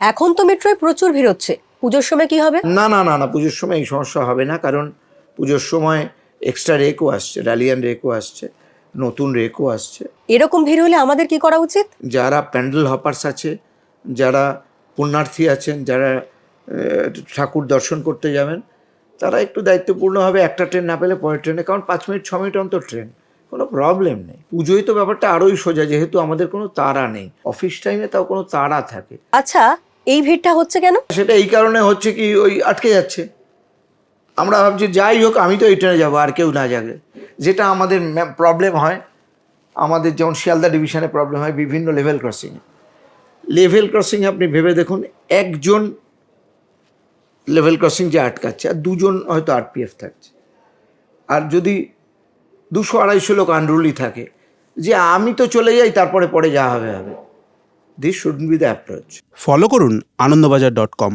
এখন তো মেট্রোয় প্রচুর ভিড় হচ্ছে, পুজোর সময় কি হবে? না না না না, পুজোর সময় এই সমস্যা হবে না, কারণ পুজোর সময় এক্সট্রা রেকও আসছে, ডালিয়ান রেকও আসছে, নতুন রেকও আসছে। এরকম ভিড় হলে আমাদের কি করা উচিত? যারা প্যান্ডেল হপার্স আছে, যারা পুণ্যার্থী আছেন, যারা ঠাকুর দর্শন করতে যাবেন, তারা একটু দায়িত্বপূর্ণভাবে একটা ট্রেন না পেলে পরের ট্রেনে, কারণ 5 মিনিট 6 মিনিট অন্তর ট্রেন, কোনো প্রবলেম নেই। পুজোয় তো ব্যাপারটা আরোই সোজা, যেহেতু আমাদের কোনো তাড়া নেই, অফিস টাইমে তাও কোনো তাড়া থাকে। আচ্ছা, এই ভিড়টা হচ্ছে কেন? সেটা এই কারণে হচ্ছে কি, ওই আটকে যাচ্ছে। আমরা ভাবছি যাই হোক আমি তো এই ট্রেনে যাবো, আর কেউ না যাবে, যেটা আমাদের প্রবলেম হয়। আমাদের যেমন শিয়ালদা ডিভিশনে প্রবলেম হয় বিভিন্ন লেভেল ক্রসিংয়ে আপনি ভেবে দেখুন, একজন লেভেল ক্রসিং যে আটকাচ্ছে আর দুজন হয়তো আরপিএফ থাকছে, আর যদি 200-250 লোক আনরুলি থাকে, যে আমি তো চলে যাই তারপরে পরে যা হবে হবে। This shouldn't B the approach. Follow করুন আনন্দবাজার.com।